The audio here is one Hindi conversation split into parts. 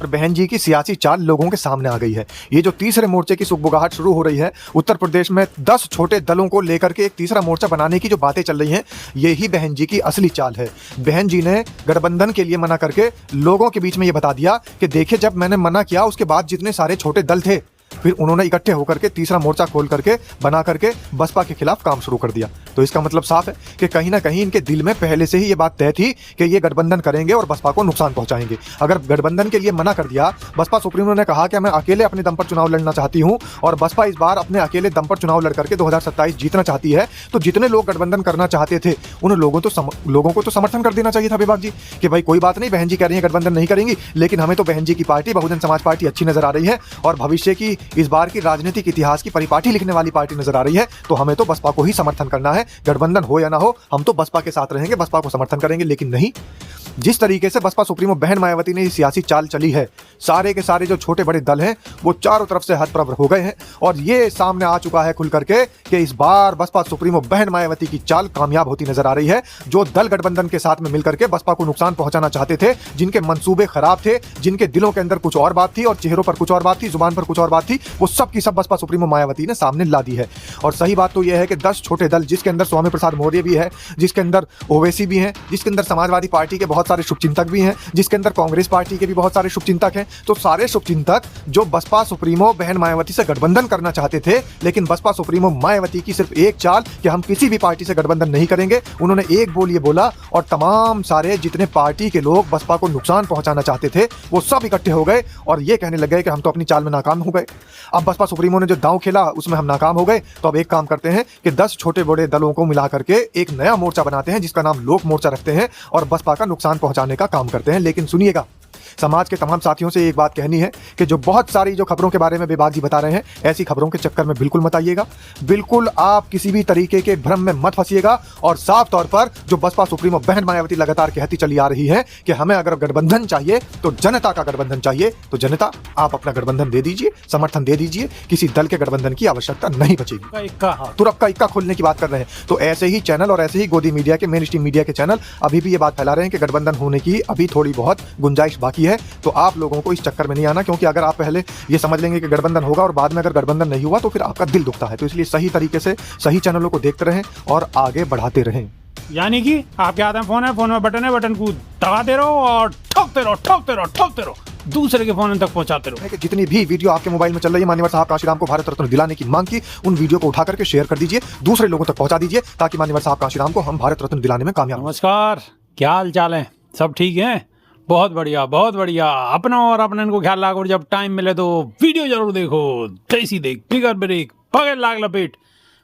और बहन जी की सियासी चाल लोगों के सामने आ गई है। ये जो तीसरे मोर्चे की सुगबुगाहट शुरू हो रही है, उत्तर प्रदेश में 10 छोटे दलों को लेकर के एक तीसरा मोर्चा बनाने की जो बातें चल रही हैं, यही बहन जी की असली चाल है। बहन जी ने गठबंधन के लिए मना करके लोगों के बीच में ये बता दिया कि देखिए, जब मैंने मना किया उसके बाद जितने सारे छोटे दल थे, फिर उन्होंने इकट्ठे होकर के तीसरा मोर्चा खोल करके बना करके बसपा के खिलाफ काम शुरू कर दिया। तो इसका मतलब साफ है कि कहीं ना कहीं इनके दिल में पहले से ही ये बात तय थी कि ये गठबंधन करेंगे और बसपा को नुकसान पहुंचाएंगे। अगर गठबंधन के लिए मना कर दिया, बसपा सुप्रीमो ने कहा कि मैं अकेले अपने दम पर चुनाव लड़ना चाहती हूं और बसपा इस बार अपने अकेले दम पर चुनाव लड़ करके 2027 जीतना चाहती है, तो जितने लोग गठबंधन करना चाहते थे उन लोगों को तो समर्थन कर देना चाहिए था विभाग जी कि भाई कोई बात नहीं, बहन जी कह रही है गठबंधन नहीं करेंगी, लेकिन हमें तो बहन जी की पार्टी बहुजन समाज पार्टी अच्छी नजर आ रही है और भविष्य की इस बार की राजनीतिक इतिहास की परिपाटी लिखने वाली पार्टी नजर आ रही है, तो हमें तो बसपा को ही समर्थन करना है। गठबंधन हो या ना हो, हम तो बसपा के साथ रहेंगे, बसपा को समर्थन करेंगे। लेकिन नहीं, जिस तरीके से बसपा सुप्रीमो बहन मायावती ने सियासी चाल चली है, सारे के सारे जो छोटे बड़े दल हैं वो चारों तरफ से हतप्रभ हो गए हैं और ये सामने आ चुका है खुल करके कि इस बार बसपा सुप्रीमो बहन मायावती की चाल कामयाब होती नजर आ रही है। जो दल गठबंधन के साथ में मिलकर के बसपा को नुकसान पहुंचाना चाहते थे, जिनके मंसूबे खराब थे, जिनके दिलों के अंदर कुछ और बात थी और चेहरों पर कुछ और बात थी, जुबान पर कुछ और बात थी, वो सब की सब बसपा सुप्रीमो मायावती ने सामने ला दी है। और सही बात तो यह है कि 10 छोटे दल, जिसके अंदर स्वामी प्रसाद मौर्य भी है, जिसके अंदर ओवैसी भी हैं, जिसके अंदर समाजवादी पार्टी के बहुत सारे शुभचिंतक भी हैं, जिसके अंदर कांग्रेस पार्टी के भी बहुत सारे शुभचिंतक हैं, तो सारे शुभचिंतक जो बसपा सुप्रीमो बहन मायावती से गठबंधन करना चाहते थे, लेकिन बसपा सुप्रीमो मायावती की सिर्फ एक चाल कि हम किसी भी पार्टी से गठबंधन नहीं करेंगे, उन्होंने एक बोल ये बोला और तमाम सारे जितने पार्टी के लोग बसपा को नुकसान पहुंचाना चाहते थे वो सब इकट्ठे हो गए और ये कहने लग गए कि हम तो अपनी चाल में नाकाम हो गए। अब बसपा सुप्रीमो ने जो दांव खेला उसमें हम नाकाम हो गए, तो अब एक काम करते हैं कि 10 छोटे बड़े दलों को मिला करके एक नया मोर्चा बनाते हैं जिसका नाम लोक मोर्चा रखते हैं और बसपा का नुकसान पहुंचाने का काम करते हैं। लेकिन सुनिएगा, समाज के तमाम साथियों से एक बात कहनी है कि जो बहुत सारी जो खबरों के बारे में बेबाक जी बता रहे हैं, ऐसी खबरों के चक्कर में बिल्कुल मत आइएगा, बिल्कुल आप किसी भी तरीके के भ्रम में मत फंसिएगा। और साफ तौर पर जो बसपा सुप्रीमो बहन मायावती लगातार कहती चली आ रही है कि हमें अगर गठबंधन चाहिए तो जनता का गठबंधन चाहिए, तो जनता आप अपना गठबंधन दे दीजिए, समर्थन दे दीजिए, किसी दल के गठबंधन की आवश्यकता नहीं बचेगी। तुरप का इक्का खोलने की बात कर रहे हैं, तो ऐसे ही चैनल और ऐसे ही गोदी मीडिया के, मेन स्ट्रीम मीडिया के चैनल अभी भी ये बात फैला रहे हैं कि गठबंधन होने की अभी थोड़ी बहुत गुंजाइश बाकी है। तो आप लोगों को इस चक्कर में नहीं आना, क्योंकि अगर आप पहले ये समझ लेंगे कि गठबंधन होगा और बाद में अगर गठबंधन नहीं हुआ तो फिर आपका दिल दुखता है। तो इसलिए सही तरीके से सही चैनलों को देखते रहें और आगे बढ़ाते रहें। यानी कि आपके हाथ में फोन है, बटन है, बटन को दबाते रहो और ठोकते रहो, दूसरे के फोन तक पहुंचाते रहो। कि जितनी भी वीडियो आपके मोबाइल में चल रही है, माननीय साहब कांशीराम को भारत रत्न दिलाने की मांग की, उन वीडियो को उठा करके शेयर कर दीजिए, दूसरे लोगों तक पहुंचा दीजिए, ताकि माननीय साहब कांशीराम को हम भारत रत्न दिलाने में कामयाब। नमस्कार, क्या हाल चाल है? सब ठीक है? बहुत बढ़िया, बहुत बढ़िया। अपना और अपने को ख्याल रखो, जब टाइम मिले तो वीडियो जरूर देखो। देसी देख, बिगर ब्रेक, पकड़ लाग लपेट,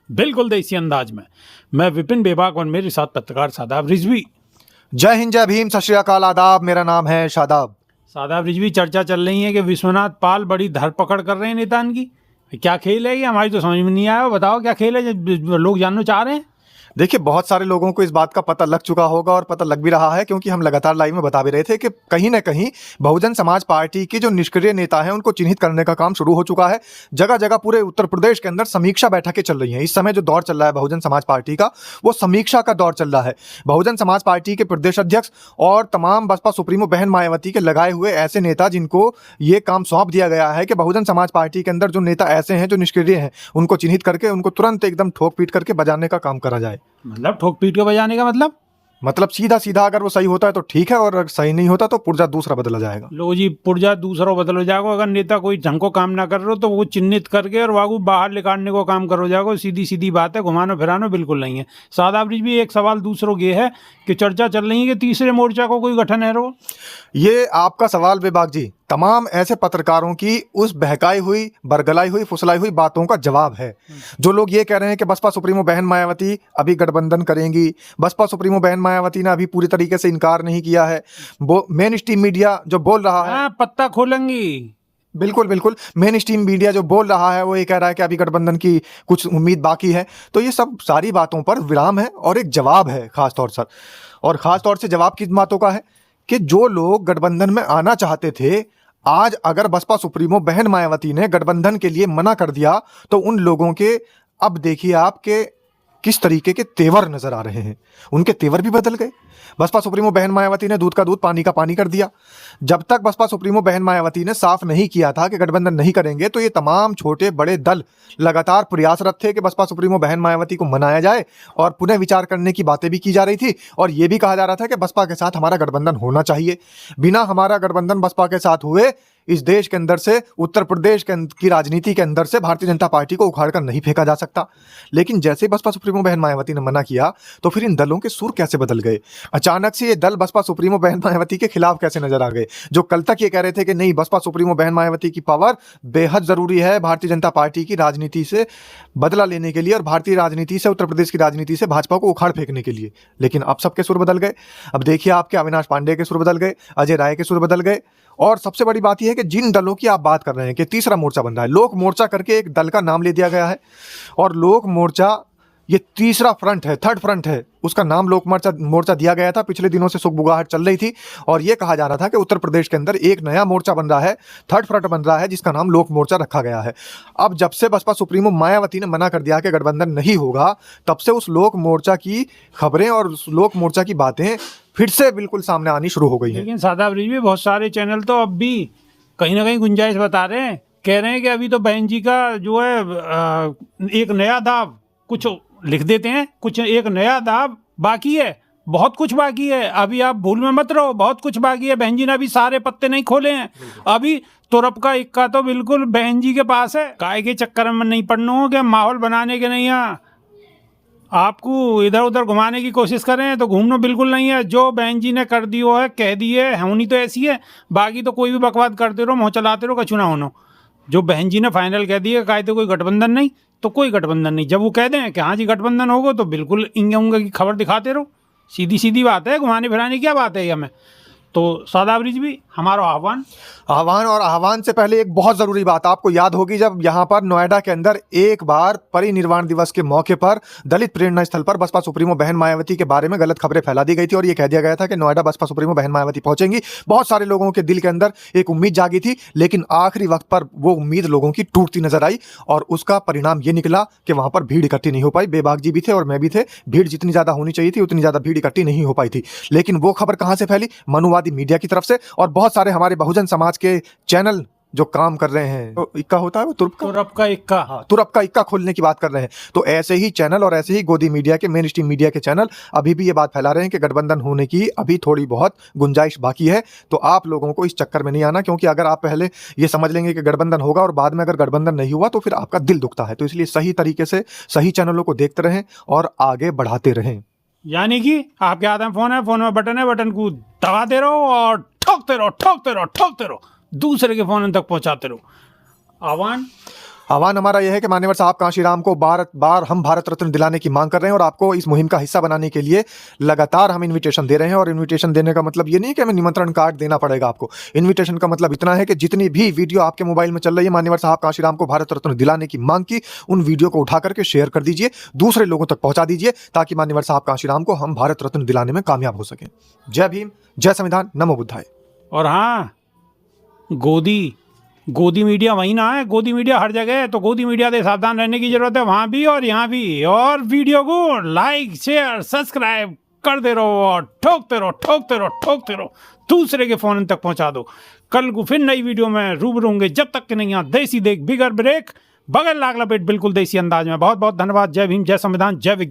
बिल्कुल देसी अंदाज में। मैं विपिन बेबाक और मेरे साथ पत्रकार शादाब रिजवी। जय हिंद, जय भीम, सत श्री अकाल, आदाब। मेरा नाम है शादाब। शादाब रिजवी, चर्चा चल रही है कि विश्वनाथ पाल बड़ी धरपकड़ कर रहे हैं नेतान की। क्या खेल है ये? हमारी तो समझ में नहीं आया। बताओ क्या खेल है जो लोग जानना चाह रहे हैं? देखिए, बहुत सारे लोगों को इस बात का पता लग चुका होगा और पता लग भी रहा है, क्योंकि हम लगातार लाइव में बता भी रहे थे कि कहीं ना कहीं बहुजन समाज पार्टी के जो निष्क्रिय नेता हैं उनको चिन्हित करने का काम शुरू हो चुका है। जगह जगह पूरे उत्तर प्रदेश के अंदर समीक्षा बैठकें चल रही हैं। इस समय जो दौर चल रहा है बहुजन समाज पार्टी का, वो समीक्षा का दौर चल रहा है। बहुजन समाज पार्टी के प्रदेश अध्यक्ष और तमाम बसपा सुप्रीमो बहन मायावती के लगाए हुए ऐसे नेता जिनको ये काम सौंप दिया गया है कि बहुजन समाज पार्टी के अंदर जो नेता ऐसे हैं जो निष्क्रिय हैं, उनको चिन्हित करके उनको तुरंत एकदम ठोक पीट करके बजाने का काम करा जाए। मतलब ठोक पीट के बजाने का मतलब सीधा सीधा अगर वो सही होता है तो ठीक है, और अगर सही नहीं होता तो पुर्जा दूसरा बदला जाएगा। लो जी, पुर्जा दूसरा बदल जाएगा। अगर नेता कोई ढंग को काम ना कर रहे हो तो वो चिन्हित करके और वागू बाहर निकालने को काम करो जाएगा। सीधी सीधी बात है, घुमानो फिरानो बिल्कुल नहीं है। शादाब रिजवी, एक सवाल दूसरों ये है कि चर्चा चल रही है कि तीसरे मोर्चा को कोई गठन है रो। ये आपका सवाल बेबाक जी तमाम ऐसे पत्रकारों की उस बहकाई हुई, बरगलाई हुई, फुसलाई हुई बातों का जवाब है। जो लोग ये कह रहे हैं कि बसपा सुप्रीमो बहन मायावती अभी गठबंधन करेंगी, बसपा सुप्रीमो बहन मायावती ने अभी पूरी तरीके से इनकार नहीं किया है, वो मेन स्ट्रीम मीडिया जो बोल रहा है, पत्ता खोलेंगी। बिल्कुल बिल्कुल, मेन स्ट्रीम मीडिया जो बोल रहा है वो ये कह रहा है कि अभी गठबंधन की कुछ उम्मीद बाकी है। तो ये सब सारी बातों पर विराम है और एक जवाब है खास तौर से जवाब किन बातों का है कि जो लोग गठबंधन में आना चाहते थे, आज अगर बसपा सुप्रीमो बहन मायावती ने गठबंधन के लिए मना कर दिया तो उन लोगों के अब देखिए आपके किस तरीके के तेवर नजर आ रहे हैं। उनके तेवर भी बदल गए। बसपा सुप्रीमो बहन मायावती ने दूध का दूध पानी का पानी कर दिया। जब तक बसपा सुप्रीमो बहन मायावती ने साफ नहीं किया था कि गठबंधन नहीं करेंगे, तो ये तमाम छोटे बड़े दल लगातार प्रयासरत थे कि बसपा सुप्रीमो बहन मायावती को मनाया जाए और पुनः विचार करने की बातें भी की जा रही थी। और ये भी कहा जा रहा था कि बसपा के साथ हमारा गठबंधन होना चाहिए। बिना हमारा गठबंधन बसपा के साथ हुए इस देश के अंदर से, उत्तर प्रदेश की राजनीति के अंदर से भारतीय जनता पार्टी को उखाड़ कर नहीं फेंका जा सकता। लेकिन जैसे बसपा सुप्रीमो बहन मायावती ने मना किया, तो फिर इन दलों के सुर कैसे बदल गए? अचानक से ये दल बसपा सुप्रीमो बहन मायावती के खिलाफ कैसे नजर आ गए? जो कल तक ये कह रहे थे कि नहीं, बसपा सुप्रीमो बहन मायावती की पावर बेहद जरूरी है भारतीय जनता पार्टी की राजनीति से बदला लेने के लिए और भारतीय राजनीति से, उत्तर प्रदेश की राजनीति से भाजपा को उखाड़ फेंकने के लिए। लेकिन अब सबके सुर बदल गए। अब देखिए, आपके अविनाश पांडे के सुर बदल गए, अजय राय के सुर बदल गए। और सबसे बड़ी बात यह है कि जिन दलों की आप बात कर रहे हैं कि तीसरा मोर्चा बन रहा है, लोक मोर्चा करके एक दल का नाम ले दिया गया है। और लोक मोर्चा ये तीसरा फ्रंट है, थर्ड फ्रंट है, उसका नाम लोक मोर्चा दिया गया था। पिछले दिनों से सुगबुगाहट चल रही थी और ये कहा जा रहा था कि उत्तर प्रदेश के अंदर एक नया मोर्चा बन रहा है, थर्ड फ्रंट बन रहा है, जिसका नाम लोक मोर्चा रखा गया है। अब जब से बसपा सुप्रीमो मायावती ने मना कर दिया कि गठबंधन नहीं होगा, तब से उस लोक मोर्चा की खबरें और उस लोक मोर्चा की बातें फिर से बिल्कुल सामने आनी शुरू हो गई हैं। लेकिन शादाब रिजवी, बहुत सारे चैनल तो अब भी कहीं ना कहीं गुंजाइश बता रहे हैं, कह रहे हैं कि अभी तो बहन जी का जो है एक नया दाव कुछ लिख देते हैं, कुछ एक नया दाव बाकी है, बहुत कुछ बाकी है। अभी आप भूल में मत रहो, बहुत कुछ बाकी है। बहन जी ने अभी सारे पत्ते नहीं खोले हैं। अभी तुरप का इक्का तो बिल्कुल बहन जी के पास है। काय के चक्कर में नहीं पड़ना हो कि माहौल बनाने के नहीं है, आपको इधर उधर घुमाने की कोशिश कर रहे हैं तो घूमना बिल्कुल नहीं है। जो बहन जी ने कर दियो है, कह दी है, होनी तो ऐसी है। बाकी तो कोई भी बकवाद करते रहो, मुँह चलाते रहो, कछु ना होनो। जो बहन जी ने फाइनल कह दिया, कहे तो कोई गठबंधन नहीं तो कोई गठबंधन नहीं। जब वो कह दें कि हाँ जी गठबंधन होगा, तो बिल्कुल इंगे उंगे की खबर दिखाते रहो। सीधी सीधी बात है, घुमाने फिराने की क्या बात है हमें। तो शादाब रिजवी, हमारा आह्वान से पहले एक बहुत ज़रूरी बात आपको याद होगी, जब यहाँ पर नोएडा के अंदर एक बार परिनिर्वाण दिवस के मौके पर दलित प्रेरणा स्थल पर बसपा सुप्रीमो बहन मायावती के बारे में गलत खबरें फैला दी गई थी और ये कह दिया गया था कि नोएडा बसपा सुप्रीमो बहन मायावती पहुंचेंगी। बहुत सारे लोगों के दिल के अंदर एक उम्मीद जागी थी, लेकिन आखिरी वक्त पर वो उम्मीद लोगों की टूटती नजर आई और उसका परिणाम ये निकला कि वहां पर भीड़ इकट्ठी नहीं हो पाई। बेबाक जी भी थे और मैं भी थे। भीड़ जितनी ज़्यादा होनी चाहिए थी, उतनी ज़्यादा भीड़ इकट्ठी नहीं हो पाई थी। लेकिन वो खबर कहाँ से फैली? मनुवादी मीडिया की तरफ से। और बहुत सारे हमारे बहुजन समाज के चैनल जो काम कर रहे हैं, तो इक्का होता है वो तुरप का इक्का, हाँ, तुरप का इक्का खोलने की बात कर रहे हैं। तो ऐसे ही चैनल और ऐसे ही गोदी मीडिया के, मेन स्ट्रीम मीडिया के चैनल अभी भी ये बात फैला रहे हैं कि गठबंधन होने की अभी थोड़ी बहुत गुंजाइश बाकी है। तो आप लोगों को इस चक्कर में नहीं आना, क्योंकि अगर आप पहले ये समझ लेंगे कि गठबंधन होगा और बाद में अगर गठबंधन नहीं हुआ तो फिर आपका दिल दुखता है। तो इसलिए सही तरीके से सही चैनलों को देखते रहें और आगे बढ़ाते रहें। यानी कि आपके हाथ में फोन है, फोन में बटन है, बटन को दबाते रहो और ठोकते रहो, दूसरे के फोन तक पहुंचाते रहो। आह्वान हमारा यह है कि मान्यवर साहब कांशीराम को बार हम भारत रत्न दिलाने की मांग कर रहे हैं और आपको इस मुहिम का हिस्सा बनाने के लिए लगातार हम इनविटेशन दे रहे हैं। और इनविटेशन देने का मतलब ये नहीं कि हमें निमंत्रण कार्ड देना पड़ेगा आपको। इनविटेशन का मतलब इतना है कि जितनी भी वीडियो आपके मोबाइल में चल रही है मान्यवर साहब कांशीराम को भारत रत्न दिलाने की मांग की, उन वीडियो को उठा करके शेयर कर दीजिए, दूसरे लोगों तक पहुंचा दीजिए, ताकि मान्यवर साहब कांशीराम को हम भारत रत्न दिलाने में कामयाब हो सकें। जय भीम, जय संविधान, नमो बुद्धाय। और हाँ, गोदी मीडिया वहीं ना है, गोदी मीडिया हर जगह है, तो गोदी मीडिया से सावधान रहने की जरूरत है, वहां भी और यहाँ भी। और वीडियो को लाइक शेयर सब्सक्राइब कर दे रहो और ठोकते रहो, दूसरे के फोन तक पहुंचा दो। कल को फिर नई वीडियो में रूबरू होंगे। जब तक कि नहीं यहाँ देसी देख बिगर ब्रेक बगैर लाग लपेट बिल्कुल देसी अंदाज में। बहुत बहुत धन्यवाद। जय भीम, जय संविधान, जय विज्ञान।